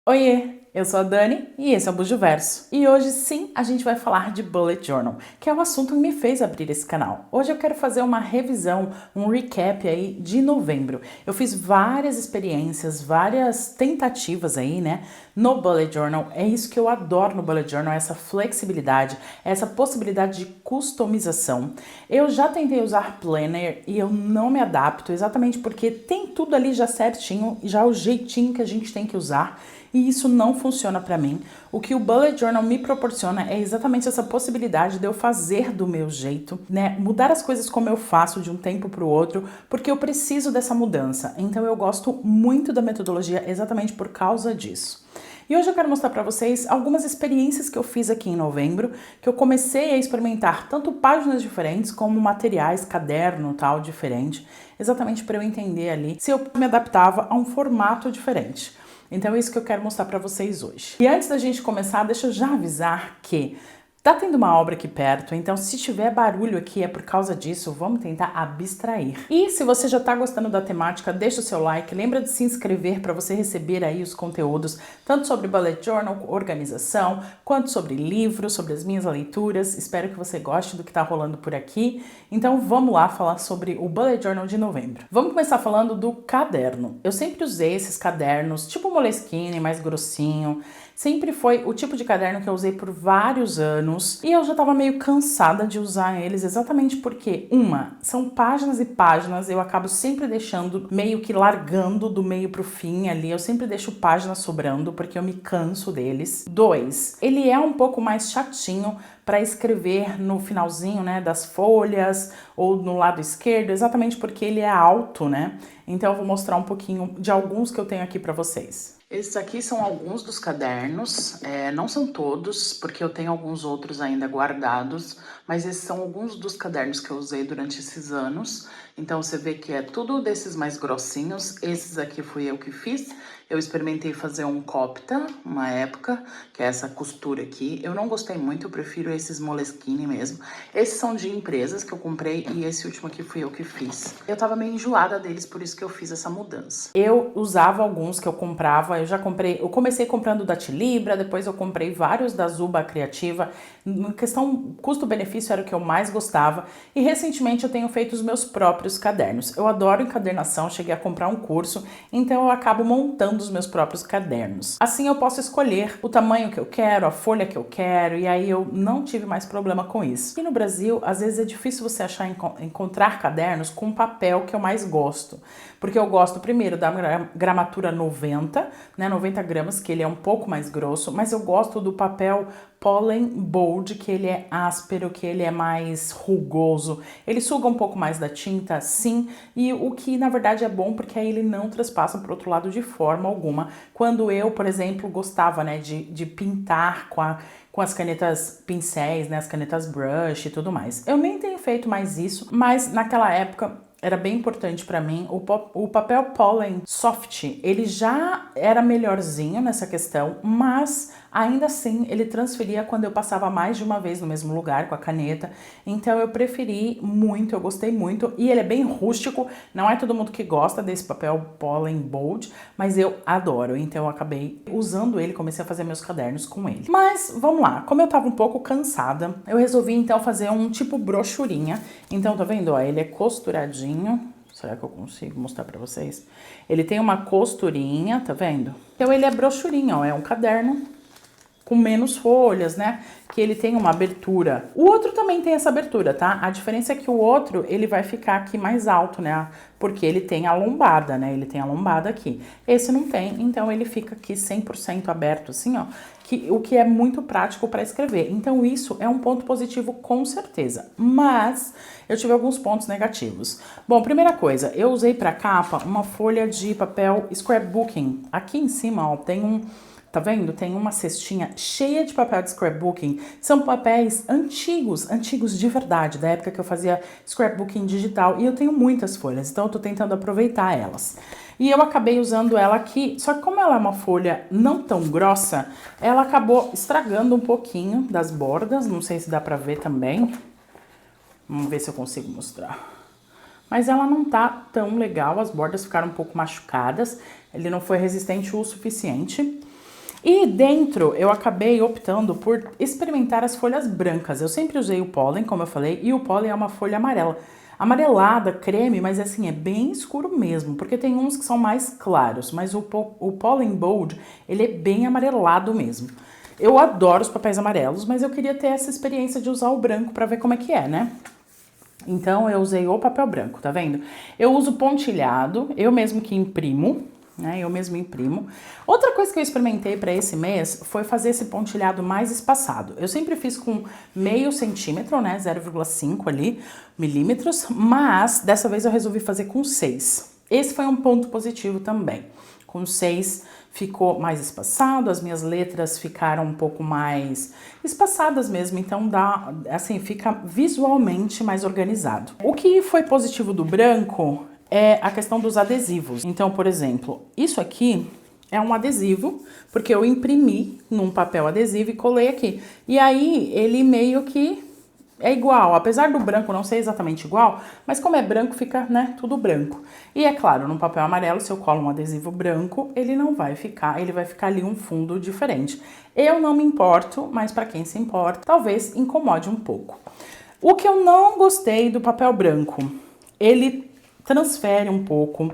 Oiê, eu sou a Dani e esse é o Bugiverso. E hoje sim a gente vai falar de Bullet Journal, que é o assunto que me fez abrir esse canal. Hoje eu quero fazer uma revisão, um recap aí de novembro. Eu fiz várias experiências, várias tentativas aí, né, no Bullet Journal. É isso que eu adoro no Bullet Journal, essa flexibilidade, essa possibilidade de customização. Eu já tentei usar Planner e eu não me adapto, exatamente porque tem tudo ali já certinho, já o jeitinho que a gente tem que usar. E isso não funciona para mim. O que o Bullet Journal me proporciona é exatamente essa possibilidade de eu fazer do meu jeito, né? Mudar as coisas como eu faço de um tempo para o outro, porque eu preciso dessa mudança. Então eu gosto muito da metodologia exatamente por causa disso. E hoje eu quero mostrar para vocês algumas experiências que eu fiz aqui em novembro, que eu comecei a experimentar tanto páginas diferentes como materiais, caderno, tal, diferente, exatamente para eu entender ali se eu me adaptava a um formato diferente. Então é isso que eu quero mostrar para vocês hoje. E antes da gente começar, deixa eu já avisar que tá tendo uma obra aqui perto, então se tiver barulho aqui é por causa disso, vamos tentar abstrair. E se você já tá gostando da temática, deixa o seu like, lembra de se inscrever para você receber aí os conteúdos, tanto sobre Bullet Journal, organização, quanto sobre livros, sobre as minhas leituras. Espero que você goste do que tá rolando por aqui. Então vamos lá falar sobre o Bullet Journal de novembro. Vamos começar falando do caderno. Eu sempre usei esses cadernos, tipo Moleskine, mais grossinho. Sempre foi o tipo de caderno que eu usei por vários anos e eu já estava meio cansada de usar eles exatamente porque, são páginas e páginas, eu acabo sempre deixando meio que largando do meio pro fim ali, eu sempre deixo páginas sobrando porque eu me canso deles. 2, ele é um pouco mais chatinho para escrever no finalzinho, né, das folhas ou no lado esquerdo, exatamente porque ele é alto, né? Então eu vou mostrar um pouquinho de alguns que eu tenho aqui para vocês. Esses aqui são alguns dos cadernos, não são todos, porque eu tenho alguns outros ainda guardados, mas esses são alguns dos cadernos que eu usei durante esses anos. Então você vê que é tudo desses mais grossinhos, esses aqui fui eu que fiz. Eu experimentei fazer um Copta, uma época, que é essa costura aqui. Eu não gostei muito, eu prefiro esses Moleskine mesmo. Esses são de empresas que eu comprei e esse último aqui fui eu que fiz. Eu tava meio enjoada deles, por isso que eu fiz essa mudança. Eu usava alguns que eu comprava, eu comecei comprando da Tilibra, depois eu comprei vários da Zuba Criativa. Na questão custo-benefício era o que eu mais gostava. E recentemente eu tenho feito os meus próprios cadernos. Eu adoro encadernação, cheguei a comprar um curso, então eu acabo montando os meus próprios cadernos. Assim eu posso escolher o tamanho que eu quero, a folha que eu quero, e aí eu não tive mais problema com isso. E no Brasil, às vezes é difícil você encontrar cadernos com o papel que eu mais gosto, porque eu gosto primeiro da gramatura 90, né, 90 gramas, que ele é um pouco mais grosso, mas eu gosto do papel Pollen Bold, que ele é áspero, que ele é mais rugoso, ele suga um pouco mais da tinta, sim, e o que na verdade é bom porque aí ele não traspassa para o outro lado de forma alguma. Quando eu, por exemplo, gostava, né, de pintar com as canetas pincéis, né, as canetas brush e tudo mais. Eu nem tenho feito mais isso, mas naquela época era bem importante para mim. O papel Pollen Soft, ele já era melhorzinho nessa questão, mas ainda assim ele transferia quando eu passava mais de uma vez no mesmo lugar com a caneta. Então eu preferi muito, eu gostei muito. E ele é bem rústico, não é todo mundo que gosta desse papel Pollen Bold, mas eu adoro. Então eu acabei usando ele, comecei a fazer meus cadernos com ele. Mas vamos lá, como eu tava um pouco cansada, eu resolvi então fazer um tipo brochurinha. Então tá vendo, ó, ele é costuradinho. Será que eu consigo mostrar pra vocês? Ele tem uma costurinha, tá vendo? Então ele é brochurinha, ó, é um caderno com menos folhas, né? Que ele tem uma abertura. O outro também tem essa abertura, tá? A diferença é que o outro, ele vai ficar aqui mais alto, né? Porque ele tem a lombada, né? Ele tem a lombada aqui. Esse não tem, então ele fica aqui 100% aberto, assim, ó. O que é muito prático para escrever. Então isso é um ponto positivo com certeza. Mas eu tive alguns pontos negativos. Bom, primeira coisa, eu usei para capa uma folha de papel scrapbooking. Aqui em cima, ó, tem um... Tá vendo? Tem uma cestinha cheia de papel de scrapbooking. São papéis antigos, antigos de verdade, da época que eu fazia scrapbooking digital. E eu tenho muitas folhas, então eu tô tentando aproveitar elas. E eu acabei usando ela aqui, só que como ela é uma folha não tão grossa, ela acabou estragando um pouquinho das bordas. Não sei se dá pra ver também. Vamos ver se eu consigo mostrar. Mas ela não tá tão legal, as bordas ficaram um pouco machucadas. Ele não foi resistente o suficiente. E dentro eu acabei optando por experimentar as folhas brancas. Eu sempre usei o pólen, como eu falei, e o pólen é uma folha amarela. Amarelada, creme, mas assim, é bem escuro mesmo, porque tem uns que são mais claros, mas o Pollen Bold, ele é bem amarelado mesmo. Eu adoro os papéis amarelos, mas eu queria ter essa experiência de usar o branco pra ver como é que é, né? Então eu usei o papel branco, tá vendo? Eu uso pontilhado, eu mesmo que imprimo, né? Eu mesmo imprimo. Outra coisa que eu experimentei para esse mês foi fazer esse pontilhado mais espaçado. Eu sempre fiz com meio centímetro, né? 0,5 ali, milímetros, mas dessa vez eu resolvi fazer com 6. Esse foi um ponto positivo também. Com 6 ficou mais espaçado, as minhas letras ficaram um pouco mais espaçadas mesmo, então dá, assim, fica visualmente mais organizado. O que foi positivo do branco é a questão dos adesivos. Então, por exemplo, isso aqui é um adesivo, porque eu imprimi num papel adesivo e colei aqui. E aí, ele meio que é igual, apesar do branco não ser exatamente igual, mas como é branco, fica, né, tudo branco. E é claro, no papel amarelo, se eu colo um adesivo branco, ele não vai ficar, ele vai ficar ali um fundo diferente. Eu não me importo, mas para quem se importa, talvez incomode um pouco. O que eu não gostei do papel branco, ele transfere um pouco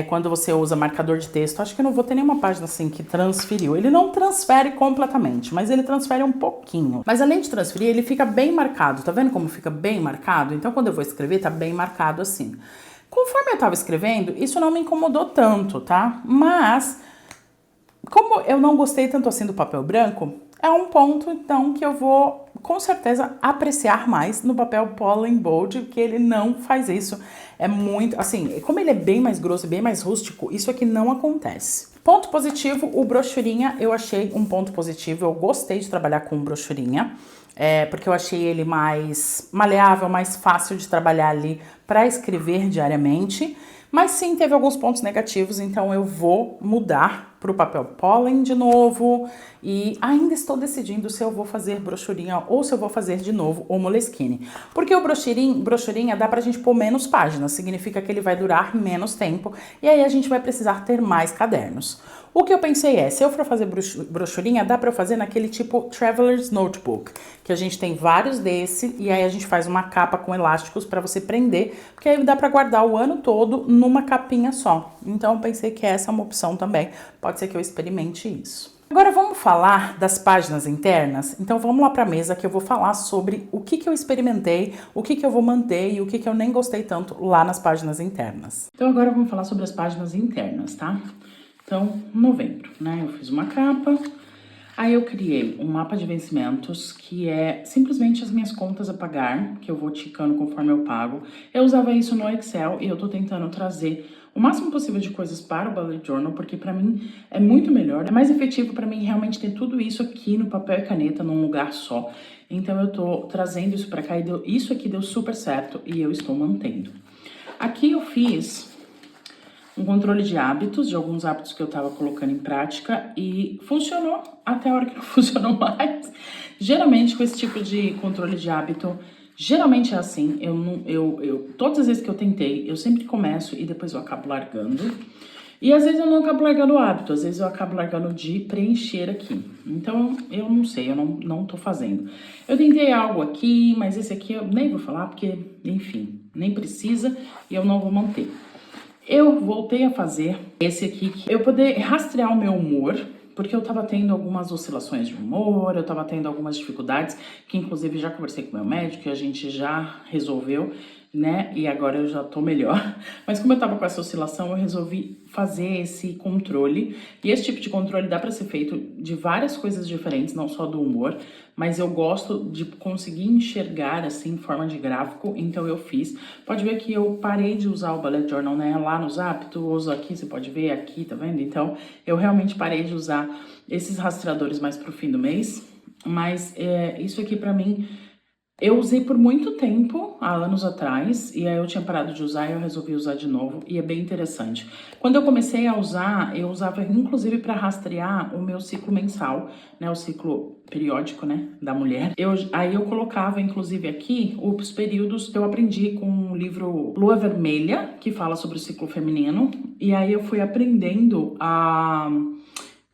quando você usa marcador de texto. Acho que eu não vou ter nenhuma página assim que transferiu. Ele não transfere completamente, mas ele transfere um pouquinho. Mas além de transferir, ele fica bem marcado. Tá vendo como fica bem marcado? Então quando eu vou escrever, tá bem marcado assim. Conforme eu tava escrevendo, isso não me incomodou tanto, tá? Mas, como eu não gostei tanto assim do papel branco, é um ponto, então, que eu vou, com certeza, apreciar mais no papel Pollen Bold, que ele não faz isso. É muito, assim, como ele é bem mais grosso e bem mais rústico, isso aqui não acontece. Ponto positivo, o brochurinha, eu achei um ponto positivo, eu gostei de trabalhar com brochurinha, porque eu achei ele mais maleável, mais fácil de trabalhar ali para escrever diariamente. Mas sim, teve alguns pontos negativos, então eu vou mudar para o papel pólen de novo. E ainda estou decidindo se eu vou fazer brochurinha ou se eu vou fazer de novo o Moleskine. Porque o brochurinha dá pra gente pôr menos páginas, significa que ele vai durar menos tempo. E aí a gente vai precisar ter mais cadernos. O que eu pensei é, se eu for fazer brochurinha, dá pra eu fazer naquele tipo Traveler's Notebook, que a gente tem vários desse, e aí a gente faz uma capa com elásticos pra você prender, porque aí dá pra guardar o ano todo numa capinha só. Então eu pensei que essa é uma opção também, pode ser que eu experimente isso. Agora vamos falar das páginas internas? Então vamos lá pra mesa que eu vou falar sobre o que eu experimentei, o que eu vou manter e o que eu nem gostei tanto lá nas páginas internas. Então agora vamos falar sobre as páginas internas, tá? Então, novembro, né? Eu fiz uma capa, aí eu criei um mapa de vencimentos, que é simplesmente as minhas contas a pagar, que eu vou ticando conforme eu pago. Eu usava isso no Excel e eu tô tentando trazer o máximo possível de coisas para o Bullet Journal, porque pra mim é muito melhor, é mais efetivo pra mim realmente ter tudo isso aqui no papel e caneta, num lugar só. Então eu tô trazendo isso pra cá e isso aqui deu super certo e eu estou mantendo. Aqui eu fiz um controle de hábitos, de alguns hábitos que eu tava colocando em prática e funcionou até a hora que não funcionou mais. Geralmente com esse tipo de controle de hábito, geralmente é assim, todas as vezes que eu tentei, eu sempre começo e depois eu acabo largando. E às vezes eu não acabo largando o hábito, às vezes eu acabo largando de preencher aqui. Então, eu não sei, eu não tô fazendo. Eu tentei algo aqui, mas esse aqui eu nem vou falar porque, enfim, nem precisa e eu não vou manter. Eu voltei a fazer esse aqui, eu poder rastrear o meu humor, porque eu tava tendo algumas oscilações de humor, eu tava tendo algumas dificuldades, que inclusive já conversei com o meu médico e a gente já resolveu, né? E agora eu já tô melhor. Mas como eu tava com essa oscilação, eu resolvi fazer esse controle. E esse tipo de controle dá pra ser feito de várias coisas diferentes, não só do humor, mas eu gosto de conseguir enxergar assim em forma de gráfico, então eu fiz. Pode ver que eu parei de usar o Bullet Journal, né? Lá no Zap, tu usa aqui, você pode ver aqui, tá vendo? Então eu realmente parei de usar esses rastreadores mais pro fim do mês, mas isso aqui pra mim eu usei por muito tempo, há anos atrás, e aí eu tinha parado de usar e eu resolvi usar de novo, e é bem interessante. Quando eu comecei a usar, eu usava inclusive para rastrear o meu ciclo mensal, né, o ciclo periódico, né, da mulher. Aí eu colocava inclusive aqui os períodos que eu aprendi com o livro Lua Vermelha, que fala sobre o ciclo feminino, e aí eu fui aprendendo a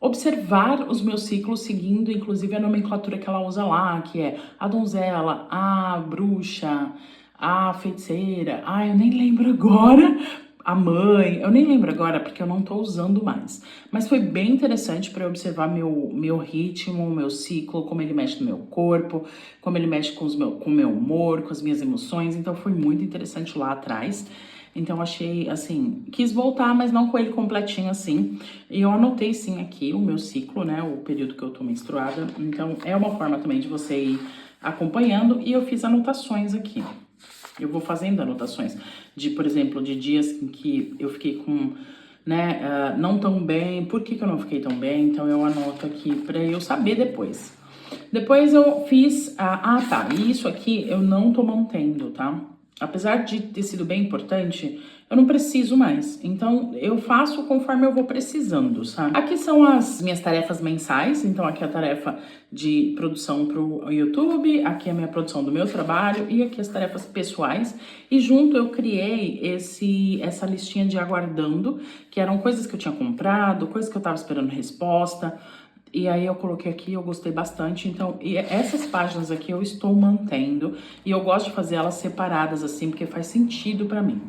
observar os meus ciclos seguindo, inclusive, a nomenclatura que ela usa lá, que é a donzela, a bruxa, a feiticeira. Eu nem lembro agora. A mãe, eu nem lembro agora porque eu não tô usando mais. Mas foi bem interessante para eu observar meu ritmo, meu ciclo, como ele mexe no meu corpo, como ele mexe com o meu humor, com as minhas emoções. Então foi muito interessante lá atrás. Então achei, assim, quis voltar, mas não com ele completinho assim. E eu anotei sim aqui o meu ciclo, né, o período que eu tô menstruada. Então é uma forma também de você ir acompanhando e eu fiz anotações aqui. Eu vou fazendo anotações de, por exemplo, de dias em que eu fiquei com, né, não tão bem, por que eu não fiquei tão bem, então eu anoto aqui pra eu saber depois. Depois eu fiz, e isso aqui eu não tô mantendo, tá? Apesar de ter sido bem importante, eu não preciso mais. Então, eu faço conforme eu vou precisando, sabe? Aqui são as minhas tarefas mensais. Então, aqui é a tarefa de produção pro YouTube, aqui é a minha produção do meu trabalho e aqui as tarefas pessoais. E junto eu criei essa listinha de aguardando, que eram coisas que eu tinha comprado, coisas que eu tava esperando resposta. E aí eu coloquei aqui, eu gostei bastante, então essas páginas aqui eu estou mantendo e eu gosto de fazer elas separadas assim, porque faz sentido pra mim.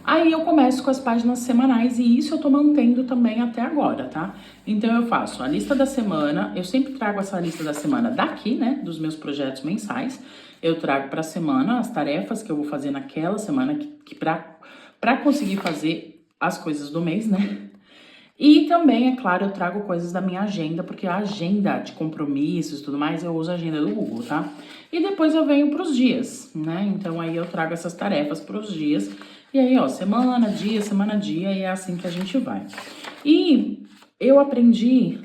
Aí eu começo com as páginas semanais e isso eu tô mantendo também até agora, tá? Então eu faço a lista da semana, eu sempre trago essa lista da semana daqui, né, dos meus projetos mensais. Eu trago pra semana as tarefas que eu vou fazer naquela semana que pra conseguir fazer as coisas do mês, né? E também, é claro, eu trago coisas da minha agenda, porque a agenda de compromissos e tudo mais, eu uso a agenda do Google, tá? E depois eu venho pros dias, né? Então aí eu trago essas tarefas pros dias. E aí, ó, semana, dia, e é assim que a gente vai. E eu aprendi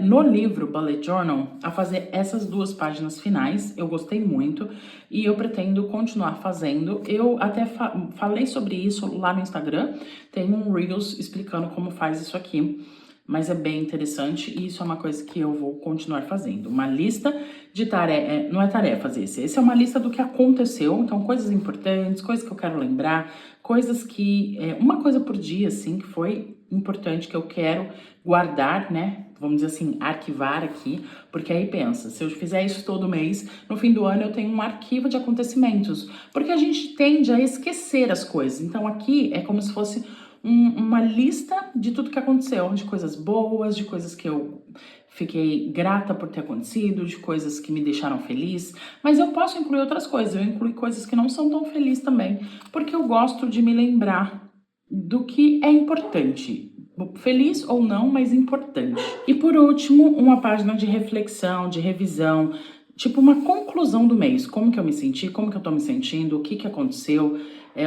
no livro Bullet Journal a fazer essas duas páginas finais. Eu gostei muito e eu pretendo continuar fazendo. Eu até falei sobre isso lá no Instagram. Tem um Reels explicando como faz isso aqui. Mas é bem interessante e isso é uma coisa que eu vou continuar fazendo. Uma lista de tarefas, não é tarefas esse é uma lista do que aconteceu, então coisas importantes, coisas que eu quero lembrar, coisas que, uma coisa por dia, assim, que foi importante, que eu quero guardar, né, vamos dizer assim, arquivar aqui, porque aí pensa, se eu fizer isso todo mês, no fim do ano eu tenho um arquivo de acontecimentos, porque a gente tende a esquecer as coisas, então aqui é como se fosse uma lista de tudo que aconteceu, de coisas boas, de coisas que eu fiquei grata por ter acontecido, de coisas que me deixaram feliz, mas eu posso incluir outras coisas, eu incluo coisas que não são tão felizes também, porque eu gosto de me lembrar do que é importante, feliz ou não, mas importante. E por último, uma página de reflexão, de revisão, tipo uma conclusão do mês, como que eu me senti, como que eu tô me sentindo, o que que aconteceu,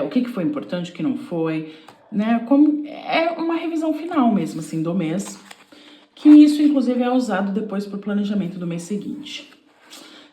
o que que foi importante, o que não foi, né, como é uma revisão final mesmo, assim, do mês, que isso, inclusive, é usado depois para o planejamento do mês seguinte.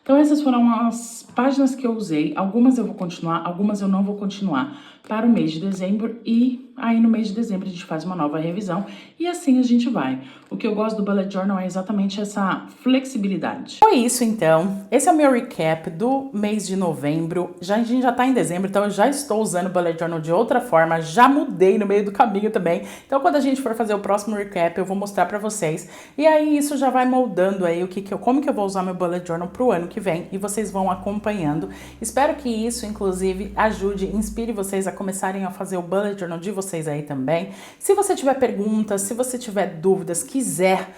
Então, essas foram as páginas que eu usei, algumas eu vou continuar, algumas eu não vou continuar para o mês de dezembro e aí no mês de dezembro a gente faz uma nova revisão e assim a gente vai. O que eu gosto do Bullet Journal é exatamente essa flexibilidade. Foi isso então, esse é o meu recap do mês de novembro, a gente já tá em dezembro, então eu já estou usando o Bullet Journal de outra forma, já mudei no meio do caminho também, então quando a gente for fazer o próximo recap eu vou mostrar pra vocês e aí isso já vai moldando aí como que eu vou usar meu Bullet Journal pro ano que vem e vocês vão acompanhando. Espero que isso, inclusive, ajude, inspire vocês a começarem a fazer o Bullet Journal de vocês aí também. Se você tiver perguntas, se você tiver dúvidas, quiser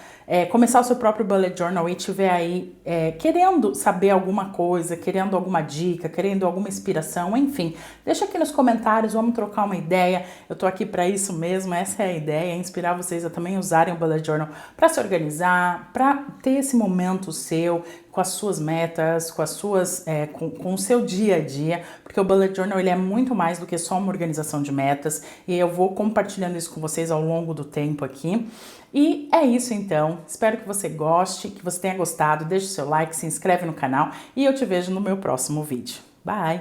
começar o seu próprio Bullet Journal e tiver aí querendo saber alguma coisa, querendo alguma dica, querendo alguma inspiração, enfim, deixa aqui nos comentários, vamos trocar uma ideia. Eu tô aqui para isso mesmo, essa é a ideia, inspirar vocês a também usarem o Bullet Journal para se organizar, para ter esse momento seu, com as suas metas, com as suas, com o seu dia a dia, porque o Bullet Journal ele é muito mais do que só uma organização de metas e eu vou compartilhando isso com vocês ao longo do tempo aqui. E é isso então, espero que você goste, que você tenha gostado, deixe o seu like, se inscreve no canal e eu te vejo no meu próximo vídeo. Bye!